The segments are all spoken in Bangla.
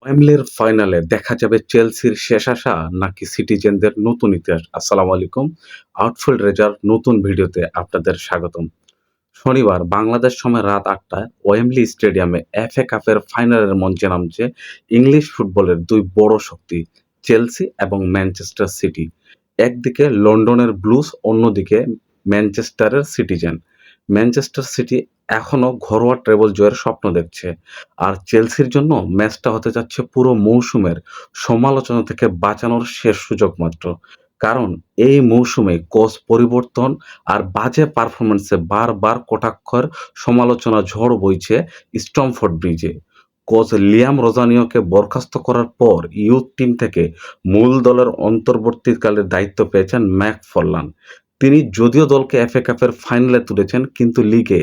ওয়েম্বলির ফাইনালে দেখা যাবে চেলসির শেষ আশা নাকি সিটিজেনদের নতুন ইতিহাস। আসসালামু আলাইকুম। আউটফিল্ড রেজার নতুন ভিডিওতে আপনাদের স্বাগতম। শনিবার বাংলাদেশ সময় রাত ৮টায় ওয়েম্বলি স্টেডিয়ামে এফএ কাপের ফাইনালের মঞ্চে নামছে ইংলিশ ফুটবলের দুই বড় শক্তি চেলসি এবং ম্যানচেস্টার সিটি। একদিকে লন্ডনের ব্লুজ, অন্যদিকে ম্যানচেস্টারের সিটিজেন। ম্যানচেস্টার সিটি এখনো ঘরোয়া ট্রেবল জয়ের স্বপ্ন দেখছে, আর চেলসির জন্য ম্যাচটা হতে যাচ্ছে পুরো মৌসুমের সমালোচনা থেকে বাঁচানোর শেষ সুযোগ মাত্র। কারণ এই মৌসুমে কোচ পরিবর্তন আর বাজে পারফরম্যান্সে বারবার কটাক্ষের সমালোচনা ঝড় বইছে স্ট্রমফোর্ড ব্রিজে। কোচ লিয়াম রোজানিওকে বরখাস্ত করার পর ইউথ টিম থেকে মূল দলের অন্তর্বর্তীকালের দায়িত্ব পেয়েছেন ম্যাকফারলান। তিনি যদিও দলকে এফএ কাপের ফাইনালে তুলেছেন, কিন্তু লিগে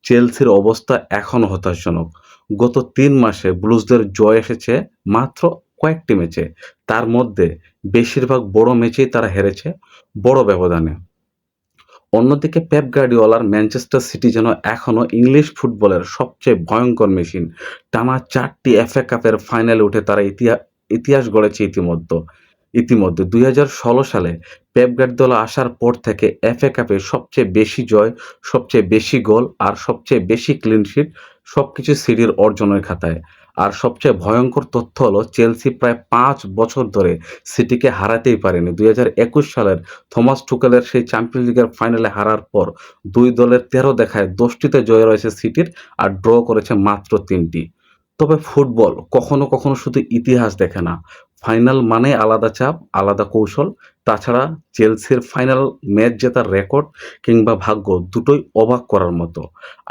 চেলসির অবস্থা এখনও হতাশাজনক। গত ৩ মাসে ব্লুজদের জয় এসেছে মাত্র কয়েকটি ম্যাচে, তার মধ্যে বেশিরভাগ বড় ম্যাচেই তারা হেরেছে, বড় ব্যবধানে। অন্যদিকে পেপ গার্ডিওলার ম্যানচেস্টার সিটি যেন এখনও ইংলিশ ফুটবলের সবচেয়ে ভয়ঙ্কর মেশিন। টানা ৪টি এফএ কাপের ফাইনালে উঠে তারা ইতিহাস গড়েছে ইতিমধ্যে ২০১৬ সালে পেপ গার্দিওলা আসার পর থেকে এফএ কাপে সবচেয়ে বেশি জয়, সবচেয়ে বেশি গোল আর সবচেয়ে বেশি ক্লিন শিট সবকিছু সিটির অর্জনের খাতায়। আর সবচেয়ে ভয়ঙ্কর তথ্য হলো চেলসি প্রায় ৫ বছর ধরে সিটিকে হারাতেই পারেনি। ২০২১ সালের থমাস টুকেলের সেই চ্যাম্পিয়ন্স লিগের ফাইনালে হারার পর দুই দলের ১৩ দেখায় ১০টিতে জয় রয়েছে সিটির, আর ড্র করেছে মাত্র ৩টি। তবে ফুটবল কখনো কখনো শুধু ইতিহাস দেখে না, ফাইনাল মানে আলাদা চাপ, আলাদা কৌশল। তাছাড়া চেলসির ফাইনাল ম্যাচ জেতার রেকর্ড কিংবা ভাগ্য দুটোই অবাক করার মতো।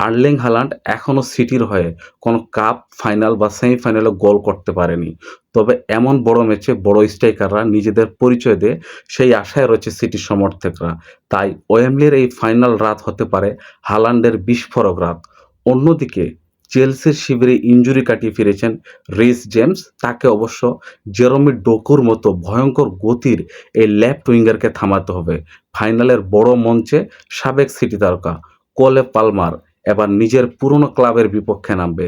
আর্লিং হালান্ড এখনও সিটির হয়ে কোনো কাপ, ফাইনাল বা সেমিফাইনালে গোল করতে পারেনি। তবে এমন বড় ম্যাচে বড় স্ট্রাইকাররা নিজেদের পরিচয় দেয়, সেই আশায় রয়েছে সিটির সমর্থকরা। তাই ওয়েম্বলির এই ফাইনাল রাত হতে পারে হালান্ডের বিস্ফোরক রাত। অন্যদিকে চেলসির শিবিরে ইনজুরি কাটিয়ে ফিরেছেন রিস জেমস, তাকে অবশ্য জেরমি ডোকুর মতো ভয়ঙ্কর গতির এই লেফট উইঙ্গারকে থামাতে হবে। ফাইনালের বড় মঞ্চে সাবেক সিটি তারকা কোলে পালমার এবার নিজের পুরনো ক্লাবের বিপক্ষে নামবে।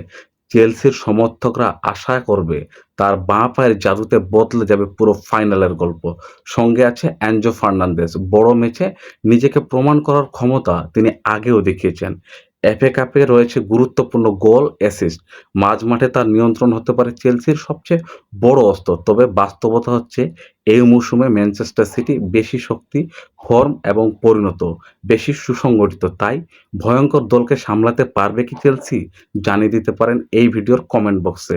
চেলসির সমর্থকরা আশা করবে তার বাঁ পায়ের জাদুতে বদলে যাবে পুরো ফাইনালের গল্প। সঙ্গে আছে অ্যানজো ফার্নান্দেজ, বড় ম্যাচে নিজেকে প্রমাণ করার ক্ষমতা তিনি আগেও দেখিয়েছেন। এফএ কাপে রয়েছে গুরুত্বপূর্ণ গোল, অ্যাসিস্ট। মাঝমাঠে তার নিয়ন্ত্রণ হতে পারে চেলসির সবচেয়ে বড় অস্ত্র। তবে বাস্তবতা হচ্ছে এই মৌসুমে ম্যানচেস্টার সিটি বেশি শক্তি, ফর্ম এবং পরিণত, বেশি সুসংগঠিত। তাই ভয়ঙ্কর দলকে সামলাতে পারবে কি চেলসি? জানিয়ে দিতে পারেন এই ভিডিওর কমেন্ট বক্সে।